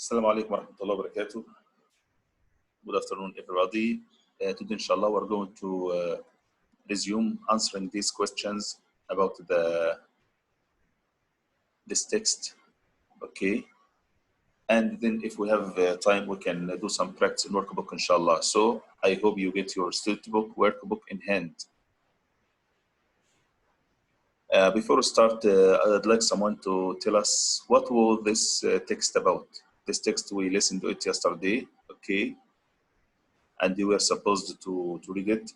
Assalamu alaikum warahmatullahi wabarakatuh. Good afternoon, everybody. Today, inshallah, we're going to resume answering these questions about this text. Okay. And then if we have time, we can do some practice in workbook, inshallah. So I hope you get your student book, workbook in hand. Before we start, I'd like someone to tell us what was this text about. This text, we listened to it yesterday, okay? And you were supposed to read it.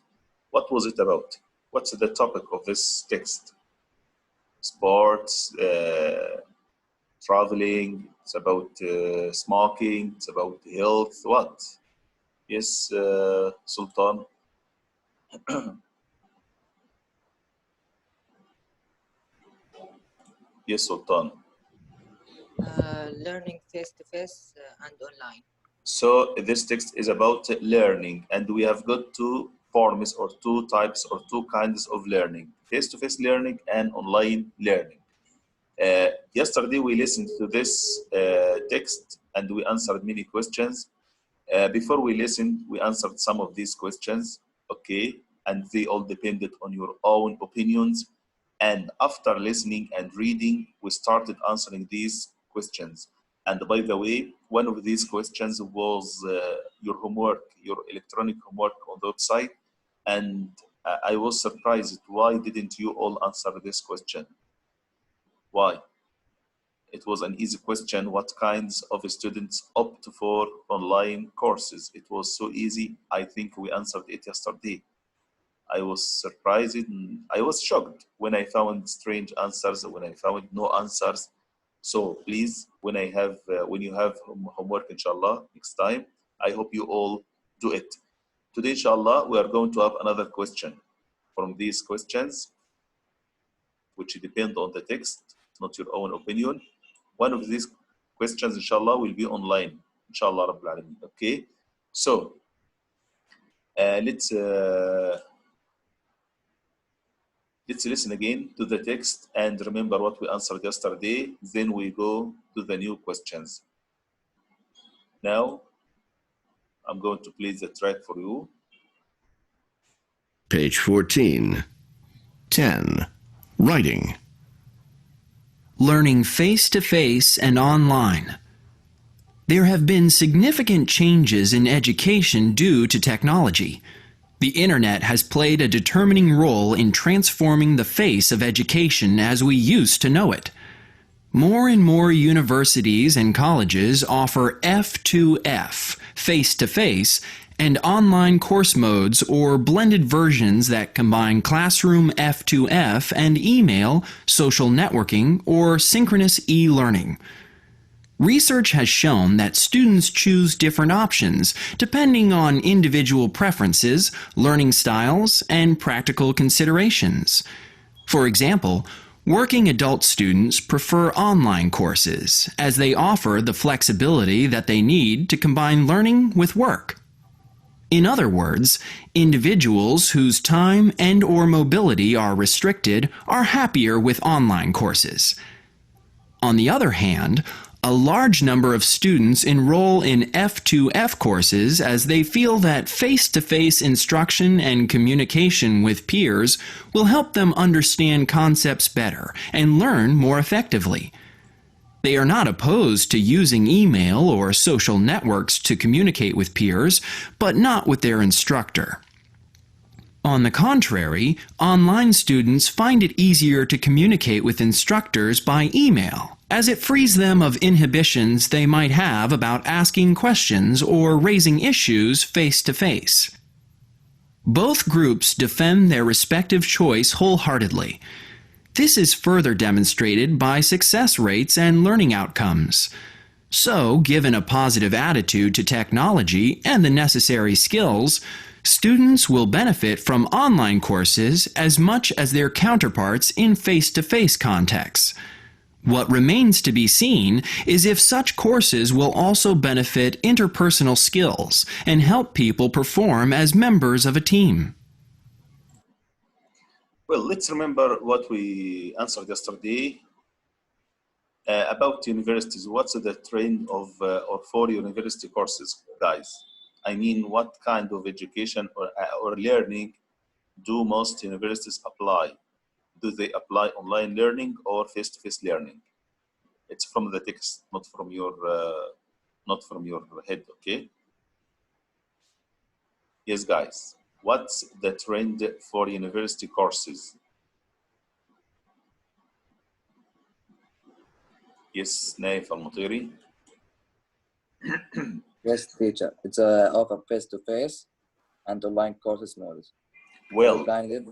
What was it about? What's the topic of this text? Sports, traveling, it's about smoking, it's about health, what? Yes, Sultan. Yes, Sultan. Learning face-to-face and online. So this text is about learning, and we have got two forms or two types or two kinds of learning: face-to-face learning and online learning. Yesterday we listened to this text and we answered many questions. Before we listened, we answered some of these questions, okay, and they all depended on your own opinions. And after listening and reading, we started answering these questions. And by the way, one of these questions was your homework, your electronic homework on the website. And I was surprised, why didn't you all answer this question? Why? It was an easy question. What kinds of students opt for online courses? It was so easy. I think we answered it yesterday. I was surprised and I was shocked when I found strange answers, when I found no answers. So please, when you have homework, inshallah, next time, I hope you all do it. Today, inshallah, we are going to have another question from these questions, which depend on the text, not your own opinion. One of these questions, inshallah, will be online, inshallah, Rabbil Alameen. Okay, so let's listen again to the text and remember what we answered yesterday. Then we go to the new questions. Now, I'm going to play the track for you. Page 14. 10. Writing. Learning face-to-face and online. There have been significant changes in education due to technology. The Internet has played a determining role in transforming the face of education as we used to know it. More and more universities and colleges offer F2F, face-to-face, and online course modes or blended versions that combine classroom F2F and email, social networking, or synchronous e-learning. Research has shown that students choose different options depending on individual preferences, learning styles, and practical considerations. For example, working adult students prefer online courses as they offer the flexibility that they need to combine learning with work. In other words, individuals whose time and/or mobility are restricted are happier with online courses. On the other hand, a large number of students enroll in F2F courses as they feel that face-to-face instruction and communication with peers will help them understand concepts better and learn more effectively. They are not opposed to using email or social networks to communicate with peers, but not with their instructor. On the contrary, online students find it easier to communicate with instructors by email, as it frees them of inhibitions they might have about asking questions or raising issues face-to-face. Both groups defend their respective choice wholeheartedly. This is further demonstrated by success rates and learning outcomes. So, given a positive attitude to technology and the necessary skills, students will benefit from online courses as much as their counterparts in face-to-face contexts. What remains to be seen is if such courses will also benefit interpersonal skills and help people perform as members of a team. Well, let's remember what we answered yesterday. About universities, what's the trend of or for university courses, guys? I mean, what kind of education or learning do most universities apply? Do they apply online learning or face-to-face learning? It's from the text, not from your head. Okay. Yes, guys. What's the trend for university courses? Yes, Naif Al-Mutiri. Yes, teacher. It's offer face-to-face and online courses models. Well, Blended.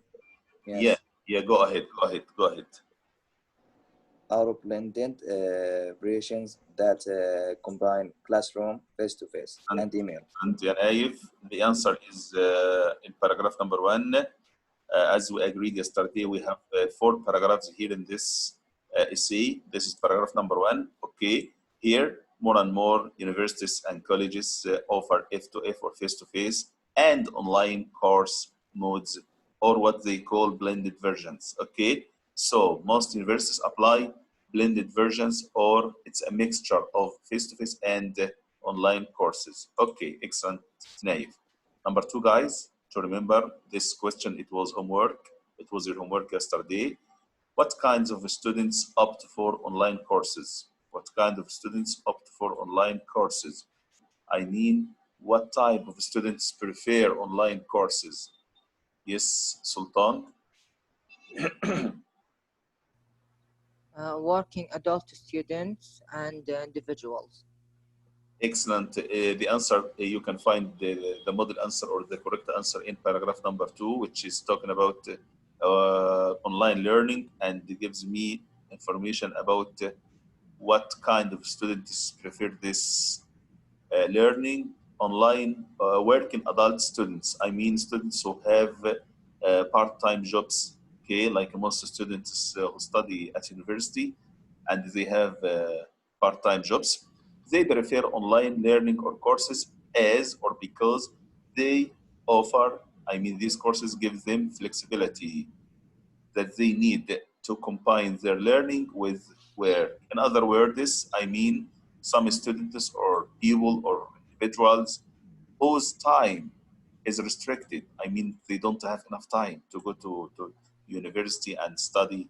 Yes. yeah. Go ahead. Our blended versions that combine classroom, face-to-face, and email. And Naif, the answer is in paragraph number 1. As we agreed yesterday, we have 4 paragraphs here in this essay. This is paragraph number 1. Okay. Here, more and more universities and colleges offer F2F or face-to-face and online course modes, or what they call blended versions. Okay. So most universities apply blended versions, or it's a mixture of face-to-face and online courses. Okay, excellent, Naif. Number 2, guys, to remember this question, it was homework. It was your homework yesterday. What kinds of students opt for online courses? What kind of students opt for online courses? I mean, what type of students prefer online courses? Yes, Sultan? Working adult students and individuals. Excellent. The answer, you can find the model answer or the correct answer in paragraph number 2, which is talking about online learning, and it gives me information about what kind of students prefer this learning online. Working adult students, I mean students who have part-time jobs, okay, like most students who study at university and they have part-time jobs. They prefer online learning or courses as or because they offer, I mean, these courses give them flexibility that they need to combine their learning with work. In other words, I mean, some students or people or individuals whose time is restricted. I mean, they don't have enough time to go to university and study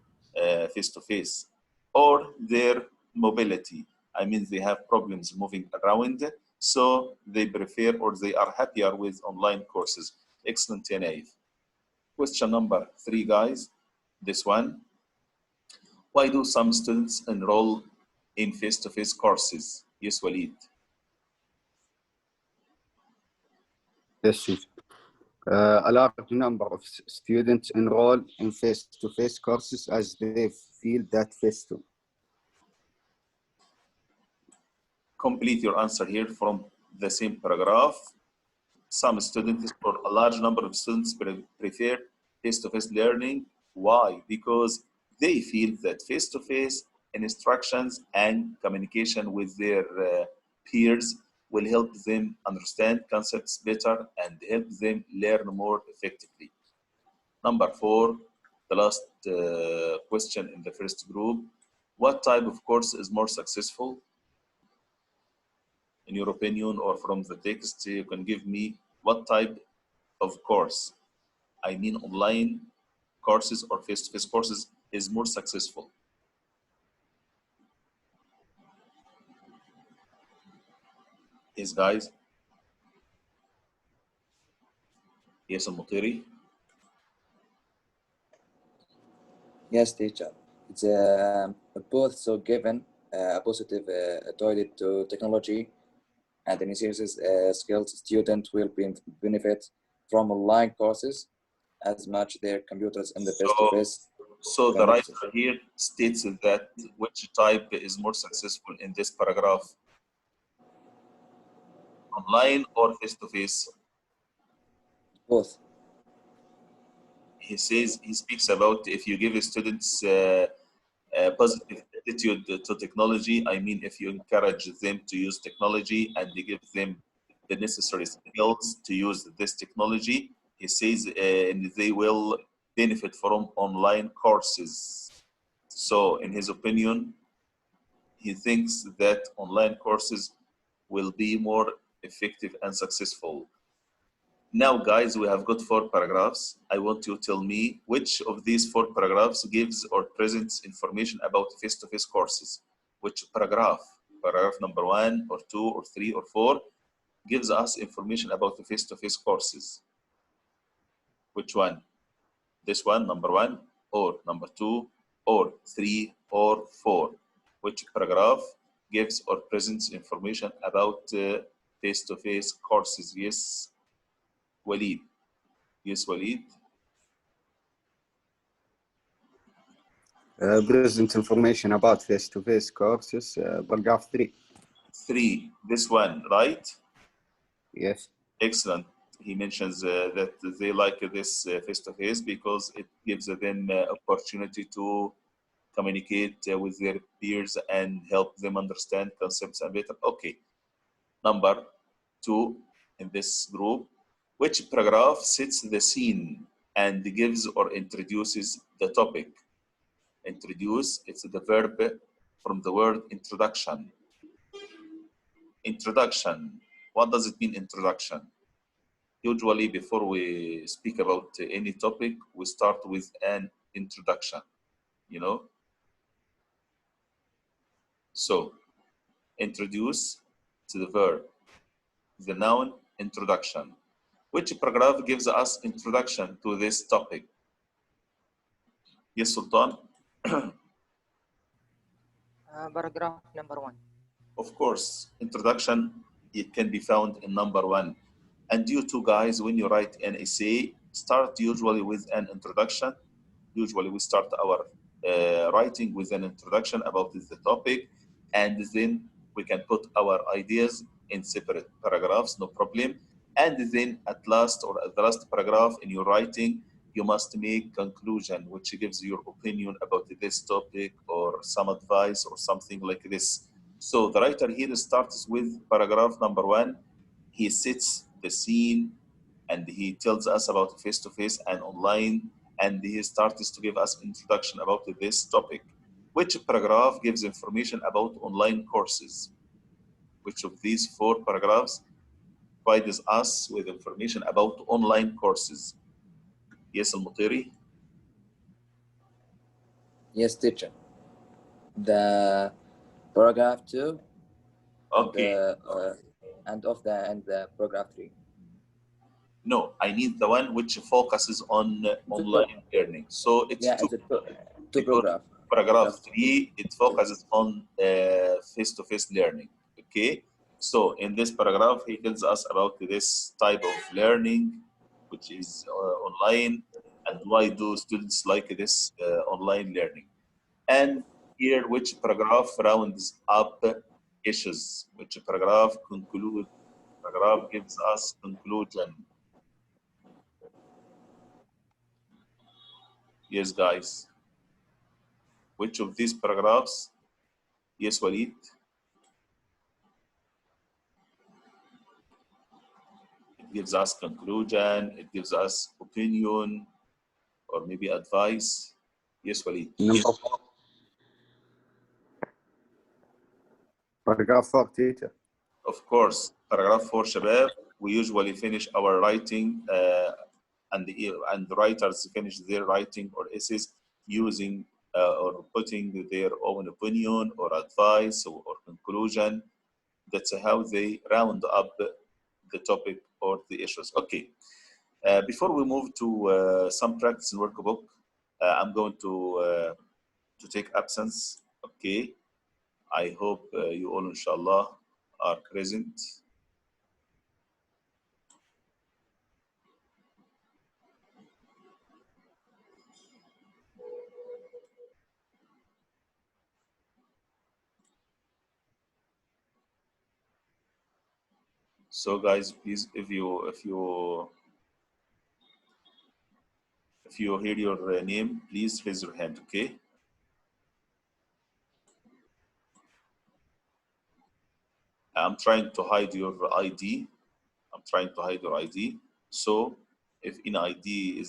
face-to-face, or their mobility. I mean, they have problems moving around, so they prefer or they are happier with online courses. Excellent, Naif. Question number 3, guys. This one. Why do some students enroll in face-to-face courses? Yes, Walid. Yes, Chief. A large number of students enroll in face-to-face courses as they feel that face-to. Complete your answer here from the same paragraph. Some students or a large number of students prefer face-to-face learning. Why? Because they feel that face-to-face instructions and communication with their peers will help them understand concepts better and help them learn more effectively. Number 4, the last question in the first group. What type of course is more successful? In your opinion, or from the text, you can give me what type of course, I mean online courses or face-to-face courses, is more successful? Yes, guys. Yes, Al-Mutiri. Yes, teacher. It's both. So given a positive toilet to technology and initiates skilled student will benefit from online courses as much their computers in the face-to-face. So the writer here states that which type is more successful in this paragraph? Online or face-to-face? Both. He says, he speaks about if you give students a positive attitude to technology. I mean, if you encourage them to use technology and you give them the necessary skills to use this technology, he says they will benefit from online courses. So in his opinion, he thinks that online courses will be more effective and successful. Now, guys, we have got 4 paragraphs. I want you to tell me which of these 4 paragraphs gives or presents information about face-to-face courses. Which paragraph? Paragraph number 1 or 2 or 3 or 4 gives us information about the face-to-face courses. Which one? This one, number 1, or number 2, or 3, or 4? Which paragraph gives or presents information about face-to-face courses? Yes, Walid. Yes, Walid. Present information about face-to-face courses, paragraph 3. 3, this one, right? Yes. Excellent. He mentions that they like this face-to-face because it gives them opportunity to communicate with their peers and help them understand concepts and better. Okay. Number 2 in this group, which paragraph sets the scene and gives or introduces the topic? Introduce, it's the verb from the word introduction. Introduction. What does it mean, introduction? Usually, before we speak about any topic, we start with an introduction, you know? So, introduce to the verb, the noun, introduction. Which paragraph gives us introduction to this topic? Yes, Sultan? Paragraph number 1. Of course, introduction, it can be found in number 1. And you two guys, when you write an essay, start usually with an introduction. Usually we start our writing with an introduction about the topic, and then we can put our ideas in separate paragraphs, no problem. And then at last, or at the last paragraph in your writing, you must make conclusion, which gives your opinion about this topic or some advice or something like this. So the writer here starts with paragraph number 1. He sets the scene and he tells us about face-to-face and online, and he starts to give us introduction about this topic. Which paragraph gives information about online courses? Which of these 4 paragraphs provides us with information about online courses? Yes, Al-Mutiri? Yes, teacher. The paragraph 2 Okay. and the paragraph 3. No, I need the one which focuses on online learning. So it's Yeah, 2. it's a two Because paragraph. paragraph 3, it focuses on face-to-face learning. Okay, so in this paragraph, he tells us about this type of learning, which is online, and why do students like this online learning. And here, which paragraph rounds up issues? Which paragraph concludes? Paragraph gives us conclusion. Yes, guys. Which of these paragraphs? Yes, Walid. It gives us conclusion, it gives us opinion, or maybe advice. Yes, Walid. Number 4. Paragraph 4, teacher. Of course, paragraph 4, Shabab, we usually finish our writing and the writers finish their writing or essays using or putting their own opinion or advice or conclusion. That's how they round up the topic or the issues. Okay. Before we move to some practice in workbook, I'm going to take absence. Okay. I hope you all, inshallah, are present. So, guys, please, if you hear your name, please raise your hand. Okay. I'm trying to hide your ID. I'm trying to hide your ID. So, if any ID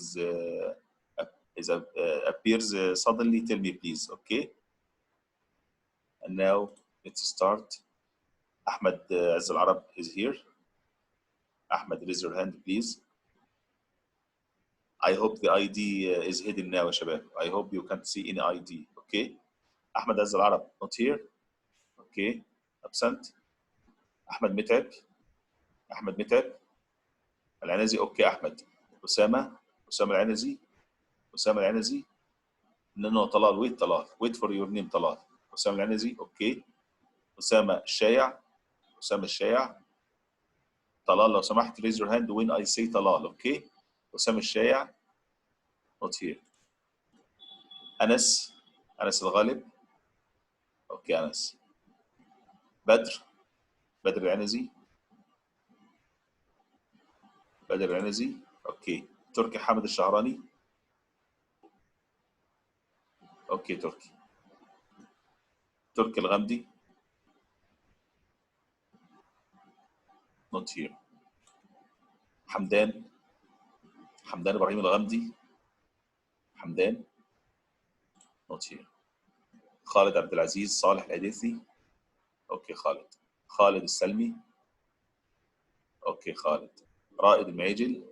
appears suddenly, tell me, please. Okay. And now let's start. Ahmed Azz Al Arab is here. Ahmed, raise your hand, please. I hope the ID is hidden now, يا شباب. I hope you can't see any ID. Okay. Ahmed Azz Al Arab, not here. Okay. Absent. Ahmed Mit'ab. Ahmed Mit'ab. العنزي. Okay. Ahmed. أسامة العنزي. أسامة العنزي. No, طلال. Wait, طلال. Wait for your name, طلال. أسامة العنزي. Okay. أسامة الشايع. أسامة الشايع. طلال لو سمحت raise your hand when I say طلال. Okay. أسامة الشايع. not here. أنس الغالب. Okay. أنس. بدر العنزي. Okay. تركي حامد الشهراني. Okay. تركي الغمدي. not here. حمدان إبراهيم الغمدي. حمدان not here. خالد عبد العزيز صالح الحديثي. اوكي. خالد السلمي. اوكي. خالد. رائد المعيجل.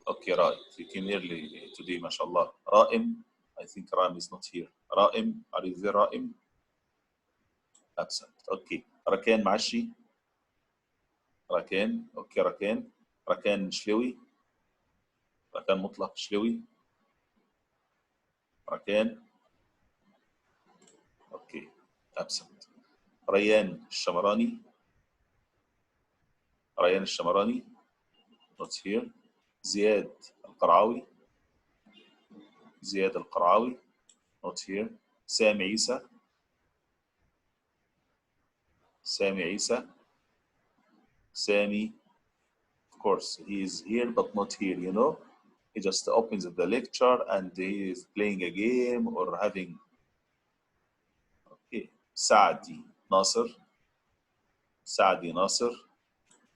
اوكي. رائد you came early today ما شاء الله. رائم I think رائم is not here. رائم are you there رائم؟ absent. اوكي. ركان معشي. اوكي. ركان شلوي. ركان مطلق شلوي. ركان اوكي. absent. ريان الشمراني. not here. زياد القرعاوي. not here. سامي عيسى. of course he is here but not here, you know. He just opens the lecture and he is playing a game or having. Okay. سعدي ناصر.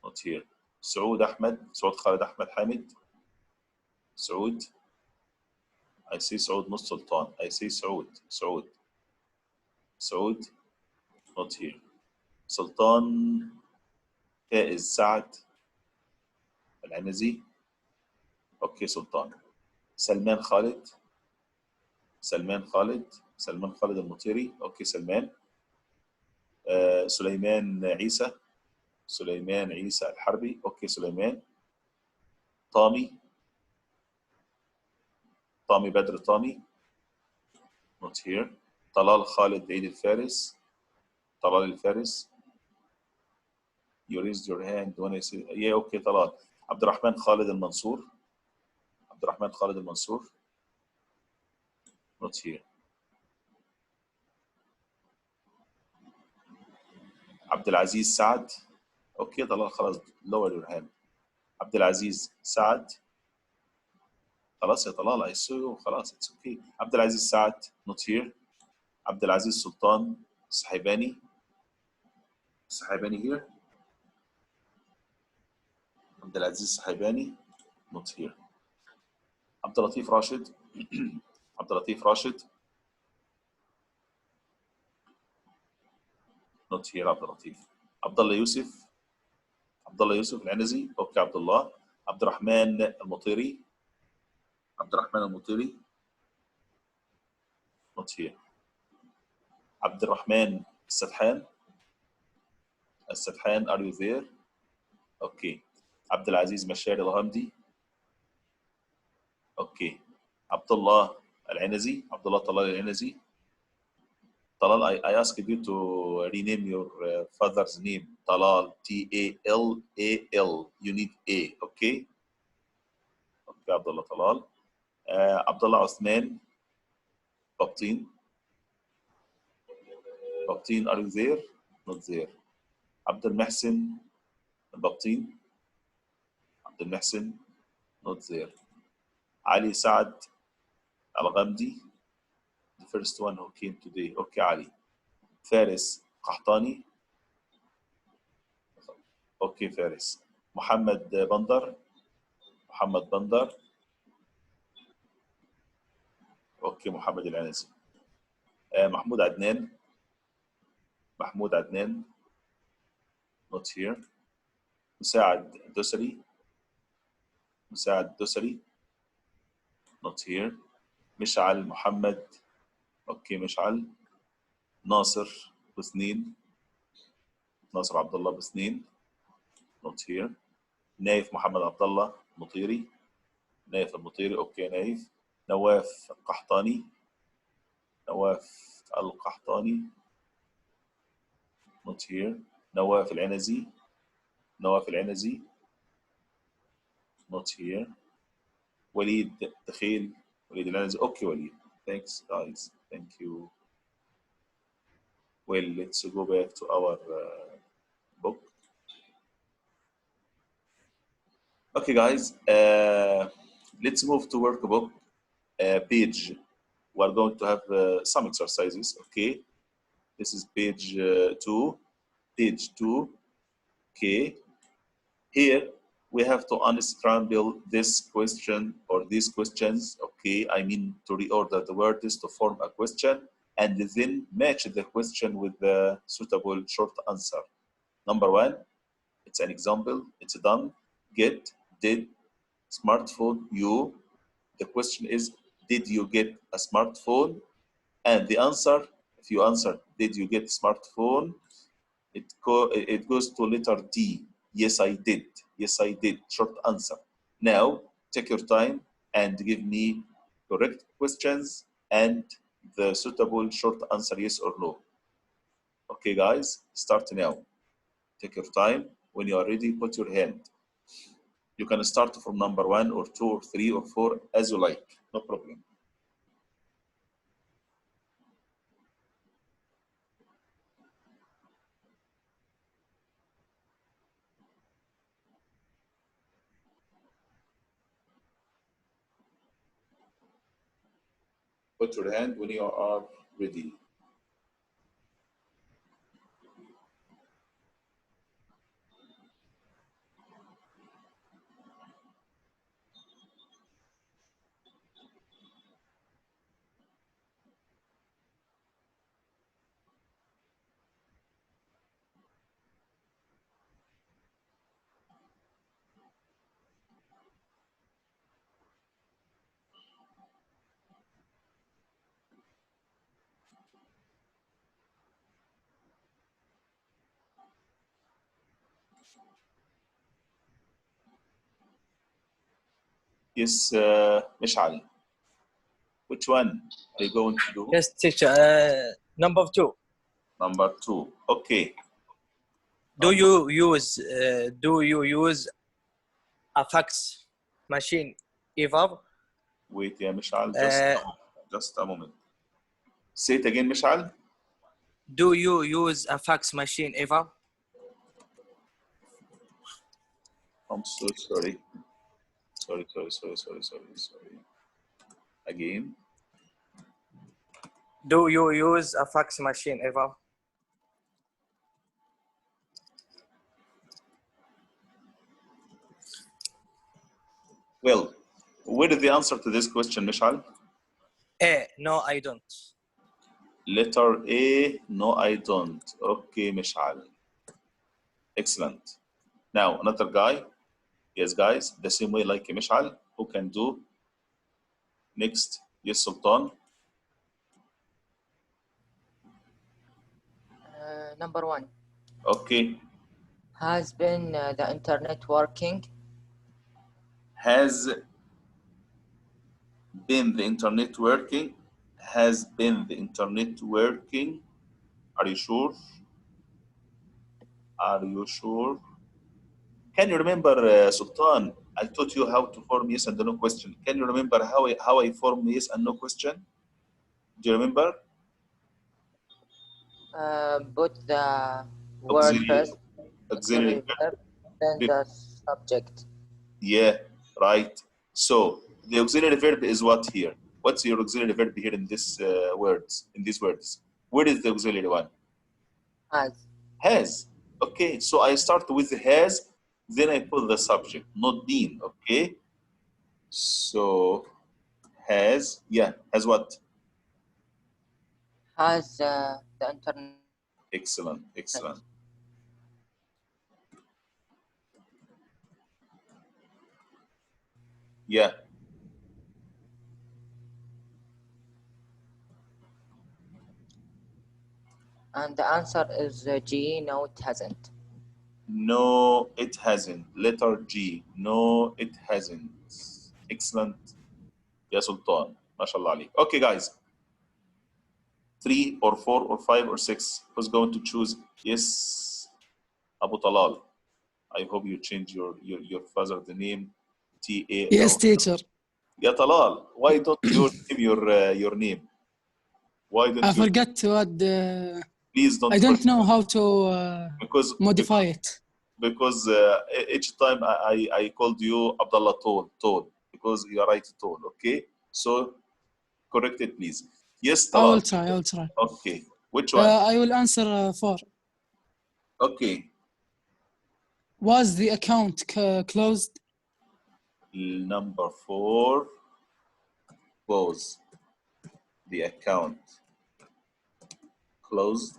not here. سعود خالد أحمد حامد. I see سعود not سلطان. I see سعود not here. سلطان فائز سعد العنزي. اوكي. سلطان. سلمان خالد المطيري. اوكي. سلمان. سليمان عيسى الحربي. اوكي. سليمان. طامي بدر not here. طلال خالد عيد الفارس. you raised your hand when I said yeah. اوكي. طلال. عبد الرحمن خالد المنصور. not here. عبد العزيز سعد. اوكي. طلال خلاص lower your hand. عبد العزيز سعد. خلاص يا طلال I saw you. خلاص it's okay. عبد العزيز سعد not here. عبد العزيز سلطان الصحيباني here. عبد العزيز الصحيباني not here. عبد اللطيف راشد. not here. عبد اللطيف. عبد الله يوسف العنزي. اوكي. عبد الله. عبد الرحمن المطيري. not here. عبد الرحمن السدحان are you there؟ اوكي. عبد العزيز مشاري الغامدي. اوكي. عبد الله طلال العنزي. طلال I asked you to rename your father's name. طلال TALAL. You need A. اوكي. عبد الله طلال. عبد الله عثمان بابتين are you there؟ not there. عبد المحسن بابتين. not there. علي سعد الغامدي. the first one who came today. اوكي. علي. فارس قحطاني. اوكي. فارس. محمد بندر. اوكي. محمد العنزي. Mahmoud Adnan. Mahmoud Adnan. Not here. مساعد الدوسري. مساعد الدوسري. Not here. مشعل محمد. اوكي مشعل. ناصر بسنين. ناصر عبد الله بسنين. Not here. نايف محمد عبد الله مطيري. نايف المطيري. اوكي نايف. نواف القحطاني. نواف القحطاني. Not here. نواف العنزي. نواف العنزي. Not here. وليد دخيل. وليد العنزي. اوكي وليد. Thanks guys. Thank you. Well, let's go back to our book. Okay guys, let's move to workbook page. We're going to have some exercises. Okay, this is page 2. Page 2. Okay, here we have to unscramble this question or these questions. Okay, I mean to reorder the words to form a question and then match the question with the suitable short answer. Number 1, it's an example. It's done. Get, did, smartphone, you. The question is, did you get a smartphone? And the answer, if you answer, did you get a smartphone? It goes to letter D. Yes, I did. Yes, I did. Short answer. Now, take your time and give me correct questions and the suitable short answer, yes or no. Okay, guys, start now. Take your time. When you are ready, put your hand. You can start from number 1 or 2 or 3 or 4 as you like. No problem. Put your hand when you are ready. Yes, Mishal. Which one are you going to do? Yes, teacher. Number 2. Number 2. Okay. Do you use a fax machine ever? Wait, yeah, Mishal. Just a moment. Say it again, Mishal. Do you use a fax machine ever? I'm so sorry. Sorry. Again. Do you use a fax machine ever? Well, what is the answer to this question, Mishal? A. No, I don't. Letter A, no, I don't. Okay, Mishal. Excellent. Now, another guy. Yes, guys, the same way like Mishal, who can do. Next, yes, Sultan. Number 1. Okay. Has been the internet working? Has been the internet working? Has been the internet working? Are you sure? Are you sure? Can you remember, Sultan? I taught you how to form yes and no question. Can you remember how I form yes and no question? Do you remember? Put the word Auxiliary- first, auxiliary verb, then the subject. Yeah, right. So the auxiliary verb is what here? What's your auxiliary verb here in this words? In these words, where is the auxiliary one? Has. Has. Okay. So I start with has, then I put the subject, not been. Okay. So has. Yeah. Has what? has the internet. Excellent, excellent. Yeah. And the answer is G. No, it hasn't. No, it hasn't. Letter G. No, it hasn't. Excellent. Ya Sultan. MashaAllah Ali. Okay, guys. 3 or 4 or 5 or 6. Who's going to choose? Yes, Abu Talal. I hope you change your father the name Tal. Yes, teacher. Ya Talal, why don't you name your name? Why don't I you? forgot to add. Please don't. I don't forget. know how to because modify it. because each time I called you Abdullah Tol because you are right Tol. Okay, so correct it please. Yes, I will Talal. try. I will try. Okay, which one? I will answer 4. Okay, Was the account closed? number 4 was the account closed.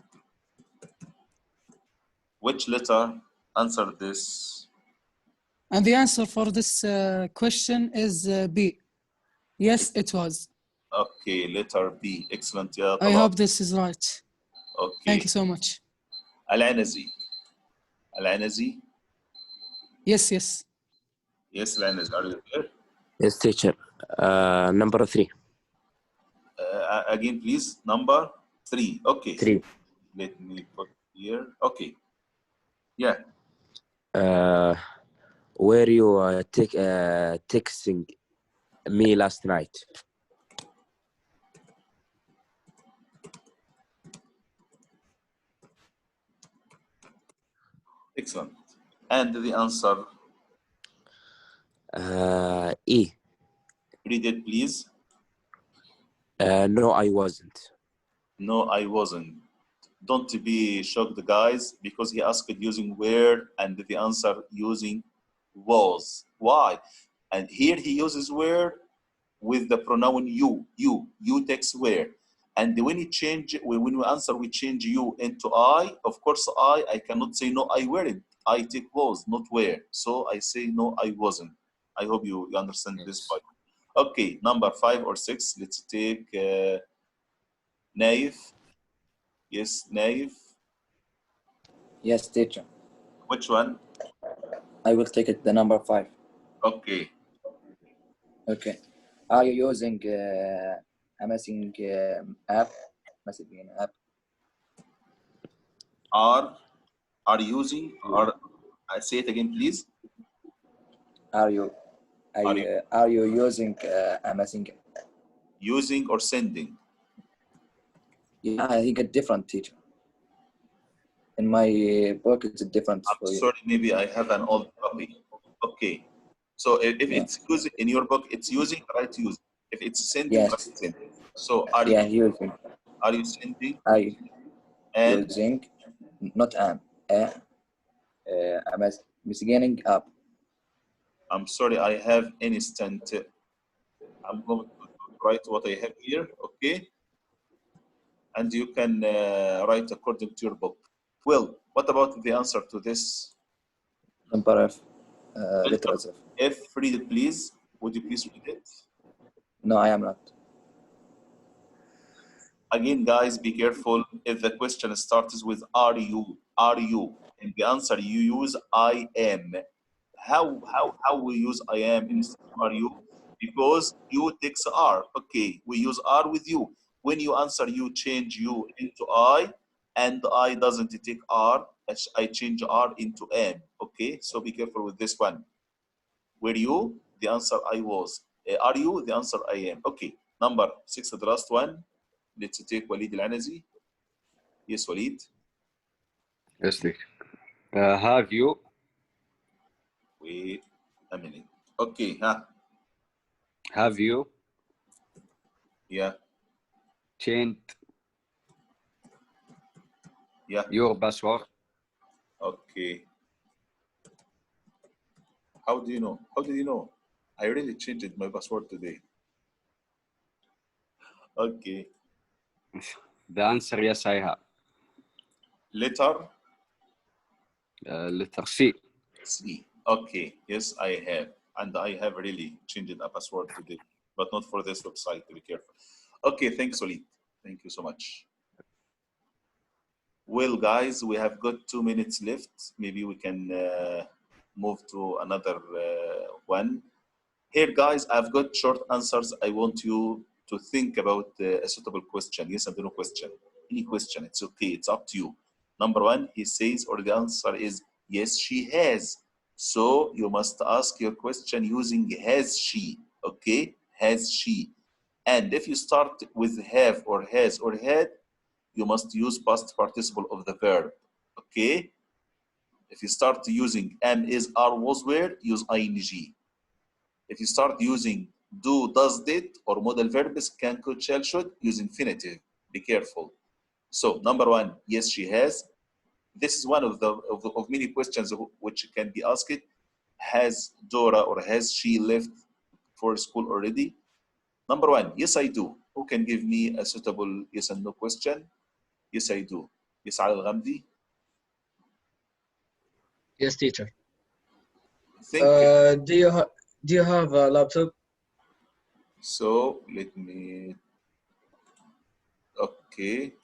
Which letter answered this? And the answer for this question is B. Yes, it was. Okay, letter B. Excellent. Yeah, I hope this is right. Okay. Thank you so much. Al-Anazi. Al-Anazi. Yes, yes. Yes, Al-Anazi. Are you there? Yes, teacher. Number 3. Again, please. Number 3. Okay. 3. Let me put here. Okay. Yeah. Were you texting me last night? Excellent. And the answer? E. Read it, please. No, I wasn't. No, I wasn't. Don't be shocked, guys, because he asked using where and the answer using was. Why? And here he uses where with the pronoun you. You text where. And when we answer, we change you into I. Of course, I cannot say no, I weren't. I take was, not where. So I say no, I wasn't. I hope you understand this point. Okay, number 5 or 6. Let's take Naif. Yes, Naif. Yes, teacher. Which one? I will take it the number 5. Okay. Okay. Are you using a messaging app? Messaging app. Are using or I say it again, please. Are you using a messaging? Using or sending? Yeah, I think a different teacher. In my book, it's a different. I'm sorry, maybe I have an old copy. Okay. So if it's using in your book, it's using, right? Using. If it's sending, yes. right? Sending. So are using. Are you sending? And using, not a messaging app. I'm sorry, I have instant. I'm going to write what I have here, okay? And you can write according to your book. Well, what about the answer to this? Number F. Letters F. F, read it, please. Would you please read it? No, I am not. Again, guys, be careful. If the question starts with are you, and the answer you use I am. How we use I am instead of are you? Because you takes are. Okay, we use are with you. When you answer you, change you into I, and I doesn't take are. I change are into am. Okay, so be careful with this one. Were you? The answer I was. Are you? The answer I am. Okay, number 6, the last one. Let's take Walid Al-Anazi. Yes, Walid. Yes, teacher. Have you? Wait a minute. Okay, huh? Have you? Yeah. Changed? Yeah. Your password? Okay. How do you know? How did you know? I really changed my password today. Okay. The answer, yes, I have. Letter Letter C. C. Okay, yes, I have. And I have really changed a password today, but not for this website, to be careful. Okay, thanks, Solid. Thank you so much. Well, guys, we have got 2 minutes left. Maybe we can move to another one. Here, guys, I've got short answers. I want you to think about a suitable question, yes and no question. Any question, it's okay, it's up to you. Number one, he says, or the answer is, yes, she has. So you must ask your question using has she, okay? Has she. And if you start with have or has or had, you must use past participle of the verb, okay? If you start using am, is, are, was, were, use ing. If you start using do, does, did, or modal verbs, can, could, shall, should, use infinitive. Be careful. So number one, yes, she has. This is one of many questions which can be asked. Has Dora or has she left for school already? Number one, yes, I do. Who can give me a suitable yes and no question? Yes, I do. Yes, Al Ghamdi. Yes, teacher. Think. Do you have a laptop? So let me. Okay.